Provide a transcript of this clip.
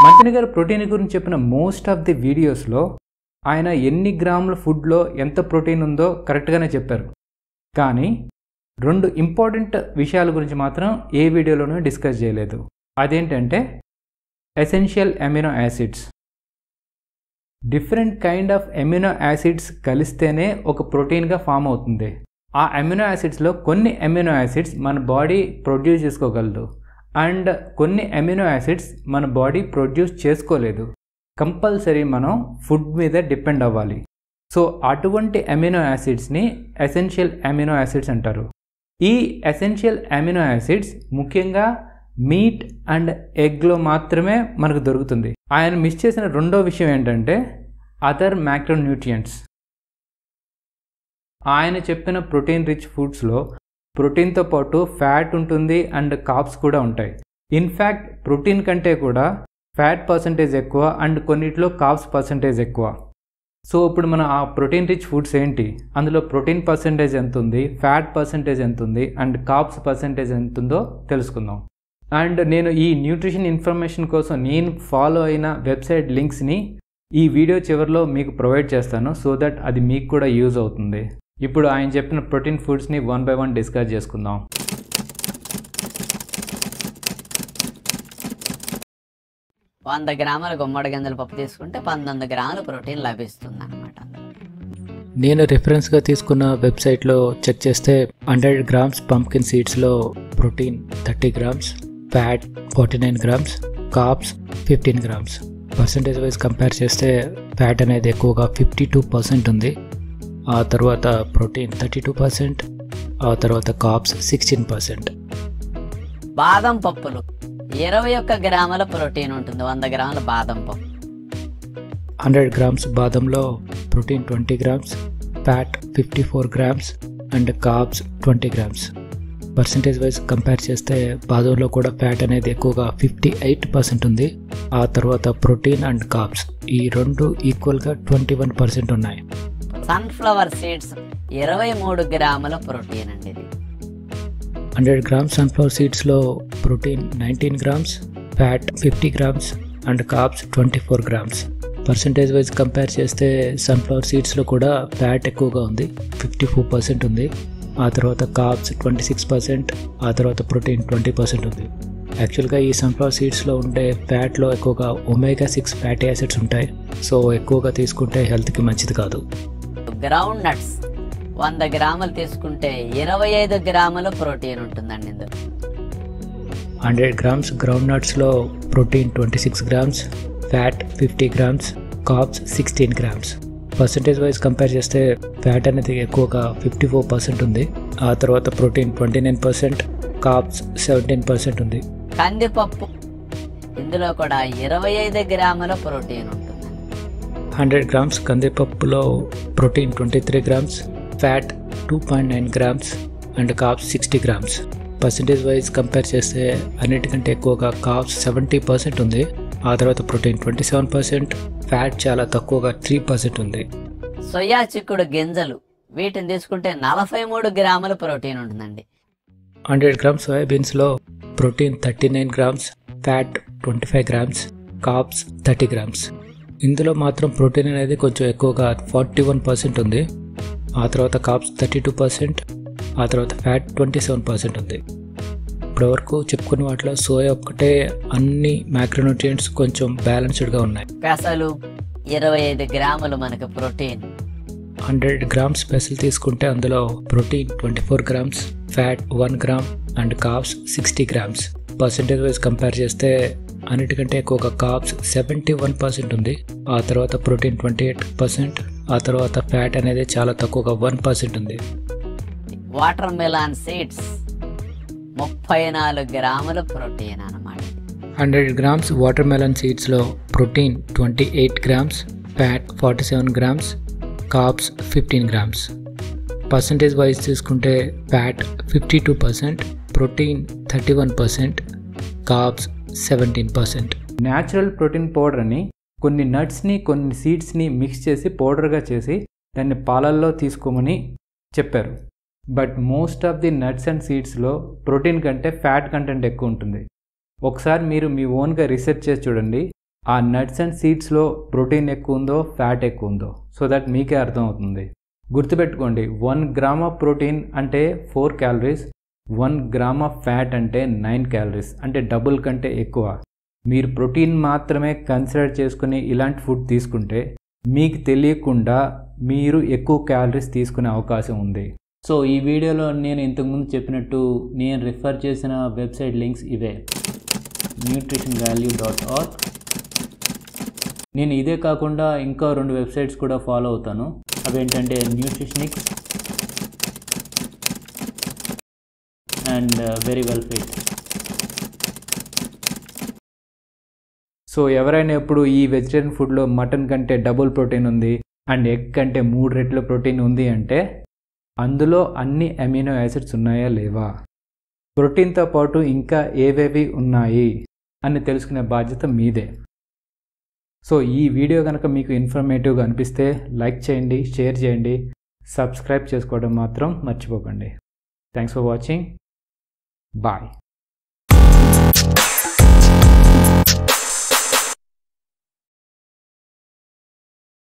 మంత్రి గారు ప్రోటీన్ గురించి చెప్పిన మోస్ట్ ఆఫ్ ది వీడియోస్లో ఆయన ఎన్ని గ్రాముల ఫుడ్లో ఎంత ప్రోటీన్ ఉందో కరెక్ట్గానే చెప్పారు. కానీ రెండు ఇంపార్టెంట్ విషయాల గురించి మాత్రం ఏ వీడియోలోనూ డిస్కస్ చేయలేదు. అదేంటంటే essential amino acids. Different kind of amino acids కలిస్తేనే ఒక ప్రోటీన్గా ఫామ్ అవుతుంది. ఆ అమినో యాసిడ్స్లో కొన్ని అమినో యాసిడ్స్ మన బాడీ ప్రొడ్యూస్ చేసుకోగలదు అండ్ కొన్ని అమినో యాసిడ్స్ మన బాడీ ప్రొడ్యూస్ చేసుకోలేదు. కంపల్సరీ మనం ఫుడ్ మీద డిపెండ్ అవ్వాలి. సో అటువంటి అమినో యాసిడ్స్ని ఎసెన్షియల్ అమినో యాసిడ్స్ అంటారు. ఈ ఎసెన్షియల్ అమినో యాసిడ్స్ ముఖ్యంగా మీట్ అండ్ ఎగ్లో మాత్రమే మనకు దొరుకుతుంది. ఆయన మిస్ చేసిన రెండో విషయం ఏంటంటే అదర్ మ్యాక్రోన్యూట్రియంట్స్. ఆయన చెప్పిన ప్రోటీన్ రిచ్ ఫుడ్స్లో ప్రోటీన్తో పాటు ఫ్యాట్ ఉంటుంది అండ్ కార్బ్స్ కూడా ఉంటాయి. ఇన్ఫ్యాక్ట్ ప్రోటీన్ కంటే కూడా ఫ్యాట్ పర్సంటేజ్ ఎక్కువ అండ్ కొన్నిట్లో కార్బ్స్ పర్సంటేజ్ ఎక్కువ. సో ఇప్పుడు మన ఆ ప్రోటీన్ రిచ్ ఫుడ్స్ ఏంటి, అందులో ప్రోటీన్ పర్సంటేజ్ ఎంత ఉంది, ఫ్యాట్ పర్సంటేజ్ ఎంత ఉంది అండ్ కార్బ్స్ పర్సంటేజ్ ఎంత ఉందో తెలుసుకుందాం. అండ్ నేను ఈ న్యూట్రిషన్ ఇన్ఫర్మేషన్ కోసం నేను ఫాలో అయిన వెబ్సైట్ లింక్స్ని ఈ వీడియో చివరిలో మీకు ప్రొవైడ్ చేస్తాను, సో దట్ అది మీకు కూడా యూజ్ అవుతుంది. ఇప్పుడు ఆయన చెప్పిన ప్రోటీన్ ఫుడ్స్ని 1 by 1 డిస్కస్ చేసుకుందాం. వంద గ్రాముల గుమ్మడి గింజల పప్పు తీసుకుంటే 19 గ్రాముల ప్రోటీన్ లభిస్తుంది అనమాట. నేను రిఫరెన్స్గా తీసుకున్న వెబ్సైట్లో చెక్ చేస్తే 100 grams పంప్కిన్ సీడ్స్లో protein 30 grams, fat 49 grams, carbs 15 grams. Percentage wise compare చేస్తే ఫ్యాట్ అనేది ఎక్కువగా 52% ఉంది. ఆ తర్వాత ప్రోటీన్ 32%, ఆ తర్వాత కార్బ్స్ 16%. బాదం పప్పులు 21 గ్రాముల ప్రోటీన్ ఉంటుంది 100 గ్రాముల బాదం పప్పు. 100 grams బాదంలో protein 20 grams, fat 54 grams and carbs 20 grams. Percentage wise compare చేస్తే బాదంలో కూడా ఫ్యాట్ అనేది ఎక్కువగా 58% ఉంది. ఆ తర్వాత ప్రోటీన్ అండ్ కార్బ్స్ ఈ రెండు ఈక్వల్గా 21% ఉన్నాయి. సన్ఫ్లవర్ సీడ్స్ 23 గ్రాముల ప్రోటీన్ అండి. ఇది 100 grams సన్ఫ్లవర్ సీడ్స్లో protein 19 grams, fat 50 grams and carbs 24 grams. Percentage wise compare చేస్తే సన్ఫ్లవర్ సీడ్స్లో కూడా ఫ్యాట్ ఎక్కువగా ఉంది, 54% ఉంది. ఆ తర్వాత కార్బ్స్ 26%, ఆ తర్వాత ప్రోటీన్ 20% ఉంది. యాక్చువల్గా ఈ సన్ఫ్లవర్ సీడ్స్లో ఉండే ఫ్యాట్లో ఎక్కువగా omega-6 ఫ్యాటీ యాసిడ్స్ ఉంటాయి. సో ఎక్కువగా తీసుకుంటే హెల్త్కి మంచిది కాదు. గ్రౌండ్ నట్స్ 100 గ్రాములు తీసుకుంటే 25 గ్రాముల ప్రోటీన్ ఉంటుందండి ఇందులో. 100 grams గ్రౌండ్ నట్స్లో protein 26 grams, fat 50 grams, carbs 16 grams. Percentage wise compare చేస్తే ఫ్యాట్ అనేది ఎక్కువగా 54% ఉంది. ఆ తర్వాత ప్రోటీన్ 29%, కార్బ్స్ 17% ఉంది. కందిపప్పు ఇందులో కూడా 25 గ్రాముల ప్రోటీన్ ఉంటుంది. 100 grams కందిపప్పులో protein 23 grams, fat 2.9 grams and carbs 60 grams. Percentage wise compare చేస్తే అన్నిటికంటే ఎక్కువగా కార్బ్స్ 70% ఉంది. ఆ తర్వాత ప్రోటీన్ 27%, ఫ్యాట్ చాలా తక్కువగా 3% ఉంది. సోయా చిక్కుడు గింజలు వీటిని తీసుకుంటే 43 గ్రాముల ప్రోటీన్ ఉంటుందండి. 100 grams సోయాబీన్స్లో protein 39 grams, fat 25 grams, carbs 30 grams. ఇందులో మాత్రం ప్రోటీన్ అనేది కొంచెం ఎక్కువగా 41% ఉంది. ఆ తర్వాత కార్బ్స్ 32%, ఆ తర్వాత ఫ్యాట్ 27% ఉంది. ఇప్పటివరకు చెప్పుకున్న వాటిలో సోయా ఒక్కటే అన్ని మ్యాక్రోన్యూట్రియంట్స్ కొంచెం బ్యాలెన్స్డ్గా ఉన్నాయి. పెసలు 25 గ్రాములు మనకు ప్రోటీన్. 100 grams పెసలు తీసుకుంటే అందులో protein 24 grams, fat 1 gram and carbs 60 grams. Percentage wise compare చేస్తే అన్నిటికంటే ఎక్కువగా కార్బ్స్ 71% ఉంది. ఆ తర్వాత ప్రోటీన్ 28%, ఆ తర్వాత ఫ్యాట్ అనేది చాలా తక్కువగా 1% ఉంది. వాటర్ మెలాన్ సీడ్స్ 34 గ్రాముల ప్రోటీన్ అన్నమాట. 100 grams వాటర్ మెలన్ సీడ్స్లో protein 28 grams, fat 47 grams, carbs 15 grams. Percentage wise తీసుకుంటే fat 52%, protein 31%, carbs 17%. Natural protein powder అని కొన్ని నట్స్ని కొన్ని సీడ్స్ని మిక్స్ చేసి పౌడర్గా చేసి దాన్ని పాలల్లో తీసుకోమని చెప్పారు. But most of the nuts and సీడ్స్లో ప్రోటీన్ కంటే ఫ్యాట్ కంటెంట్ ఎక్కువ ఉంటుంది. ఒకసారి మీరు మీ ఓన్గా రీసెర్చ్ చేసి చూడండి. ఆ నట్స్ అండ్ సీడ్స్లో ప్రోటీన్ ఎక్కువ ఉందో ఫ్యాట్ ఎక్కువ ఉందో, సో దట్ మీకే అర్థమవుతుంది. గుర్తుపెట్టుకోండి, 1 గ్రామ్ ఆఫ్ ప్రోటీన్ అంటే 4 క్యాలరీస్, 1 గ్రామ్ ఆఫ్ ఫ్యాట్ అంటే 9 క్యాలరీస్, అంటే డబుల్ కంటే ఎక్కువ. మీరు ప్రోటీన్ మాత్రమే కన్సిడర్ చేసుకుని ఇలాంటి ఫుడ్ తీసుకుంటే మీకు తెలియకుండా మీరు ఎక్కువ క్యాలరీస్ తీసుకునే అవకాశం ఉంది. సో ఈ వీడియోలో నేను ఇంతకుముందు చెప్పినట్టు నేను రిఫర్ చేసిన వెబ్సైట్ లింక్స్ ఇవే, nutritionvalue.org. నేను ఇదే కాకుండా ఇంకా 2 వెబ్సైట్స్ కూడా ఫాలో అవుతాను. అవేంటంటే Nutritionix and Very Well Fit. So ఎవరైనా ఎప్పుడు ఈ వెజిటేరియన్ ఫుడ్లో మటన్ కంటే డబుల్ ప్రోటీన్ ఉంది అండ్ ఎగ్ కంటే 3 రెట్ల ప్రోటీన్ ఉంది అంటే అందులో అన్ని అమినో యాసిడ్స్ ఉన్నాయా లేవా, ప్రోటీన్తో పాటు ఇంకా ఏవేవి ఉన్నాయి అని తెలుసుకునే బాధ్యత మీదే. సో ఈ వీడియో కనుక మీకు ఇన్ఫర్మేటివ్గా అనిపిస్తే లైక్ చేయండి, షేర్ చేయండి, సబ్స్క్రైబ్ చేసుకోవడం మాత్రం మర్చిపోకండి. Thanks for watching. బాయ్.